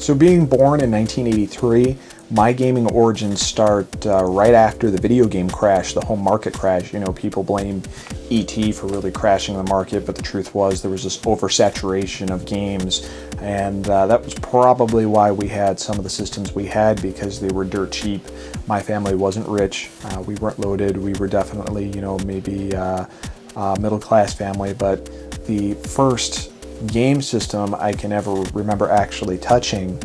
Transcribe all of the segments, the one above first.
So being born in 1983, my gaming origins start right after the video game crash, the home market crash. You know, people blame ET for really crashing the market, but the truth was there was this oversaturation of games, and that was probably why we had some of the systems we had, because they were dirt cheap. My family wasn't rich, we weren't loaded, we were definitely, you know, maybe a middle-class family, but the first game system I can ever remember actually touching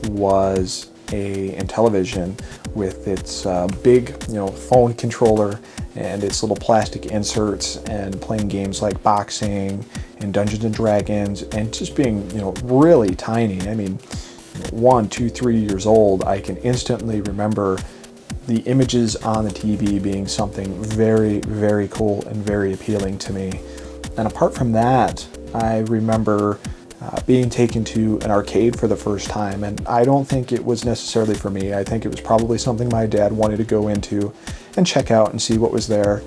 was a Intellivision with its big, you know, phone controller and its little plastic inserts, and playing games like boxing and Dungeons and Dragons, and just being, you know, really tiny. I mean, 1, 2, 3 years old, I can instantly remember the images on the TV being something very, very cool and very appealing to me. And apart from that, I remember being taken to an arcade for the first time, and I don't think it was necessarily for me. I think it was probably something my dad wanted to go into and check out and see what was there.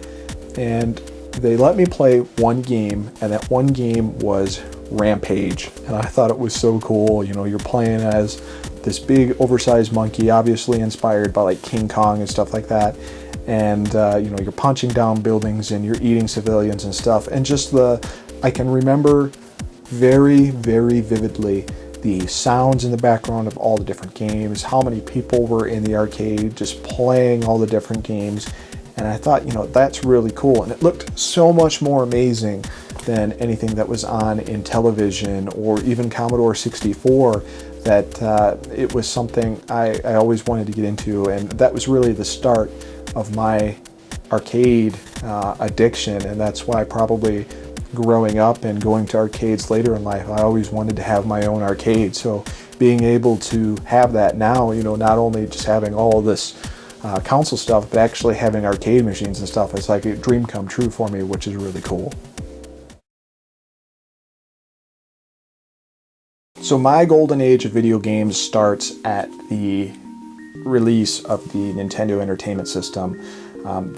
And they let me play one game, and that one game was Rampage. And I thought it was so cool. You know, you're playing as this big oversized monkey, obviously inspired by like King Kong and stuff like that. And you know, you're punching down buildings and you're eating civilians and stuff. And just I can remember very, very vividly the sounds in the background of all the different games, how many people were in the arcade just playing all the different games. And I thought, you know, that's really cool. And it looked so much more amazing than anything that was on Intellivision or even Commodore 64, that it was something I always wanted to get into. And that was really the start of my arcade addiction. And that's why probably growing up and going to arcades later in life, I always wanted to have my own arcade. So being able to have that now, you know, not only just having all this console stuff, but actually having arcade machines and stuff, it's like a dream come true for me, which is really cool. So my golden age of video games starts at the release of the Nintendo Entertainment System.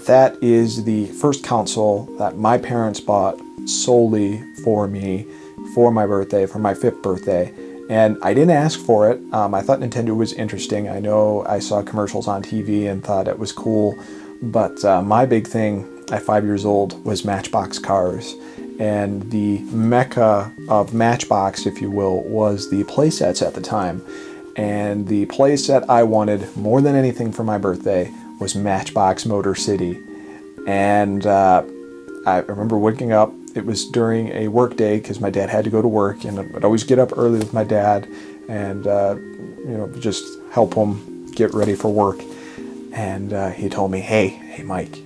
That is the first console that my parents bought solely for me, for my birthday, for my 5th birthday. And I didn't ask for it. I thought Nintendo was interesting. I know I saw commercials on TV and thought it was cool, but my big thing at 5 years old was Matchbox cars. And the mecca of Matchbox, if you will, was the playsets at the time. And the playset I wanted more than anything for my birthday was Matchbox Motor City. And I remember waking up. It was during a work day because my dad had to go to work, and I'd always get up early with my dad and you know, just help him get ready for work. And he told me, hey Mike,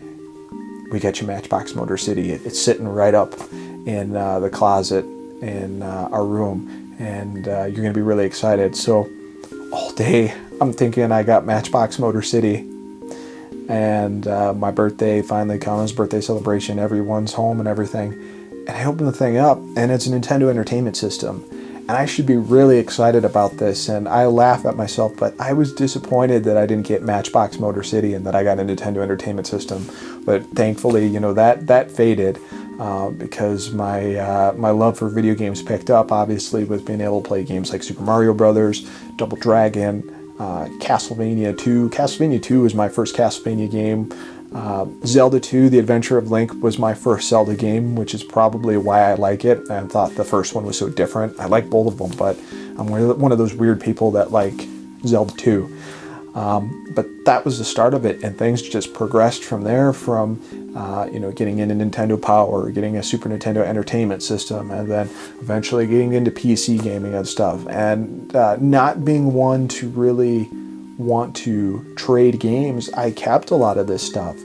we got you Matchbox Motor City. It's sitting right up in the closet in our room, and you're gonna be really excited. So all day I'm thinking I got Matchbox Motor City. And my birthday finally comes, birthday celebration, everyone's home and everything. And I open the thing up, and it's a Nintendo Entertainment System. And I should be really excited about this, and I laugh at myself, but I was disappointed that I didn't get Matchbox Motor City and that I got a Nintendo Entertainment System. But thankfully, you know, that faded because my love for video games picked up, obviously, with being able to play games like Super Mario Brothers, Double Dragon, Castlevania 2. Castlevania 2 was my first Castlevania game. Zelda 2, The Adventure of Link, was my first Zelda game, which is probably why I like it. I thought the first one was so different. I like both of them, but I'm one of those weird people that like Zelda 2. But that was the start of it, and things just progressed from there, from you know, getting into Nintendo Power, getting a Super Nintendo Entertainment System, and then eventually getting into PC gaming and stuff. And not being one to really want to trade games, I kept a lot of this stuff.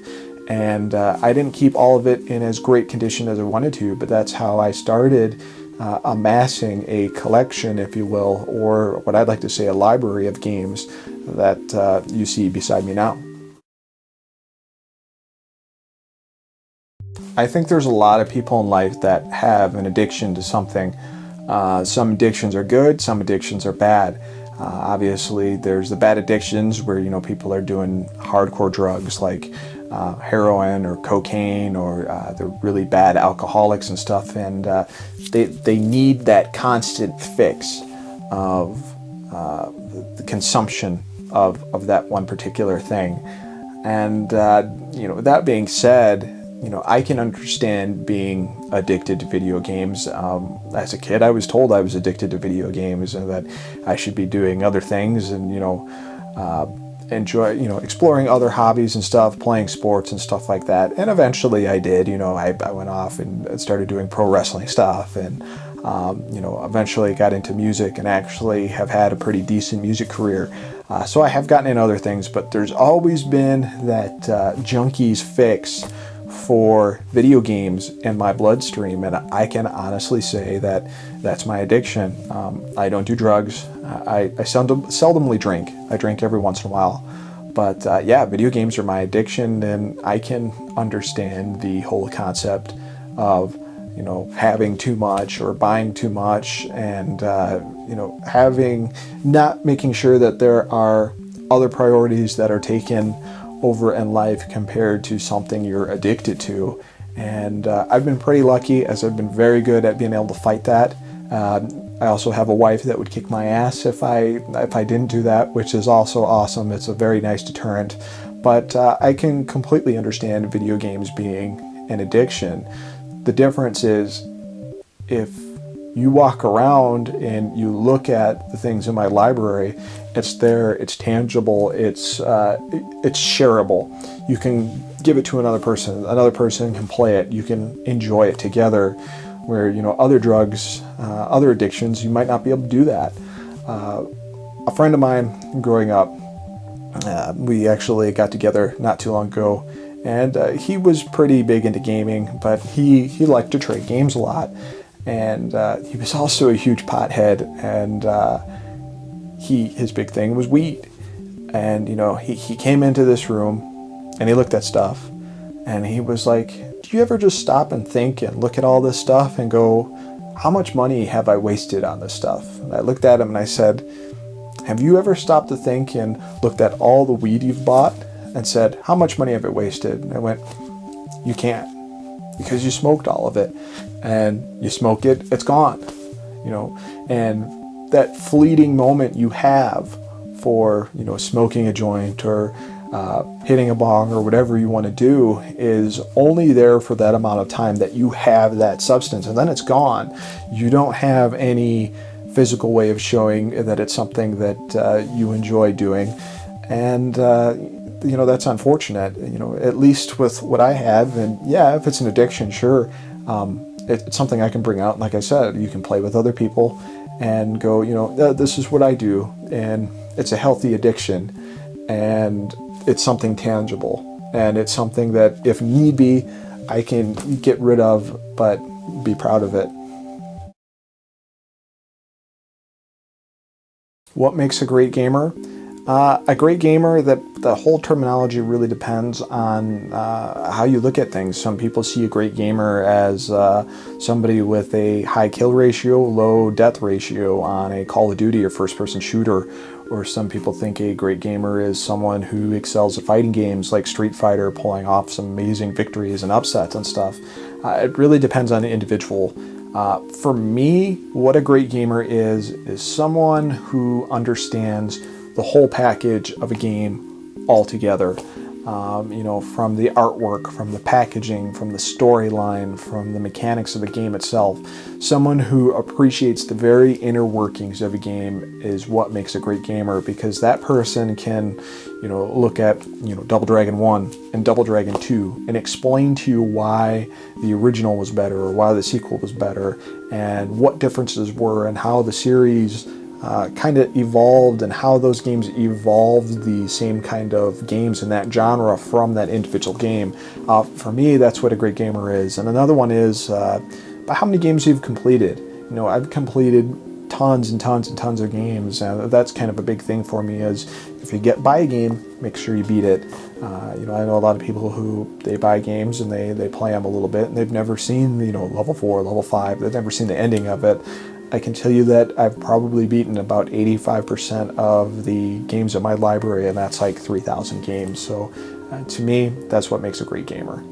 And I didn't keep all of it in as great condition as I wanted to, but that's how I started amassing a collection, if you will, or what I'd like to say, a library of games that you see beside me now. I think there's a lot of people in life that have an addiction to something. Some addictions are good, some addictions are bad. Obviously, there's the bad addictions where, you know, people are doing hardcore drugs like heroin or cocaine, or they're really bad alcoholics and stuff, and they need that constant fix of the consumption of that one particular thing. And that being said, I can understand being addicted to video games. As a kid, I was told I was addicted to video games and that I should be doing other things and enjoy exploring other hobbies and stuff, playing sports and stuff like that. And eventually I did. I went off and started doing pro wrestling stuff, and eventually got into music and actually have had a pretty decent music career. So I have gotten in other things, but there's always been that junkie's fix for video games in my bloodstream, and I can honestly say that that's my addiction. I don't do drugs. I seldomly drink. I drink every once in a while, but video games are my addiction, and I can understand the whole concept of having too much or buying too much, and not making sure that there are other priorities that are taken over in life compared to something you're addicted to. And I've been pretty lucky, as I've been very good at being able to fight that. I also have a wife that would kick my ass if I didn't do that, which is also awesome. It's a very nice deterrent. But I can completely understand video games being an addiction. The difference is, if you walk around and you look at the things in my library, it's there, it's tangible, it's shareable. You can give it to another person can play it, you can enjoy it together, where other drugs, other addictions, you might not be able to do that. A friend of mine growing up, we actually got together not too long ago, and he was pretty big into gaming, but he liked to trade games a lot. And he was also a huge pothead, and his big thing was weed. And he came into this room and he looked at stuff, and he was like, do you ever just stop and think and look at all this stuff and go, how much money have I wasted on this stuff? And I looked at him and I said, have you ever stopped to think and looked at all the weed you've bought and said, how much money have I wasted? And I went, you can't, because you smoked all of it. And you smoke it, it's gone. And that fleeting moment you have for smoking a joint or hitting a bong or whatever you want to do is only there for that amount of time that you have that substance, and then it's gone. You don't have any physical way of showing that it's something that you enjoy doing, and that's unfortunate. At least with what I have, and if it's an addiction, sure. It's something I can bring out. Like I said, you can play with other people and go, this is what I do. And it's a healthy addiction. And it's something tangible. And it's something that, if need be, I can get rid of, but be proud of it. What makes a great gamer? A great gamer, that the whole terminology really depends on how you look at things. Some people see a great gamer as somebody with a high kill ratio, low death ratio on a Call of Duty or first-person shooter. Or some people think a great gamer is someone who excels at fighting games like Street Fighter, pulling off some amazing victories and upsets and stuff. It really depends on the individual. For me, what a great gamer is someone who understands the whole package of a game altogether. From the artwork, from the packaging, from the storyline, from the mechanics of the game itself. Someone who appreciates the very inner workings of a game is what makes a great gamer, because that person can, look at, Double Dragon 1 and Double Dragon 2 and explain to you why the original was better or why the sequel was better and what differences were and how the series kind of evolved and how those games evolved the same kind of games in that genre from that individual game. For me, that's what a great gamer is. And another one is by how many games you've completed. I've completed tons and tons and tons of games. That's kind of a big thing for me, is if you buy a game, make sure you beat it. I know a lot of people who they buy games and they play them a little bit and they've never seen level 4, level 5. They've never seen the ending of it. I can tell you that I've probably beaten about 85% of the games in my library, and that's like 3,000 games. So to me, that's what makes a great gamer.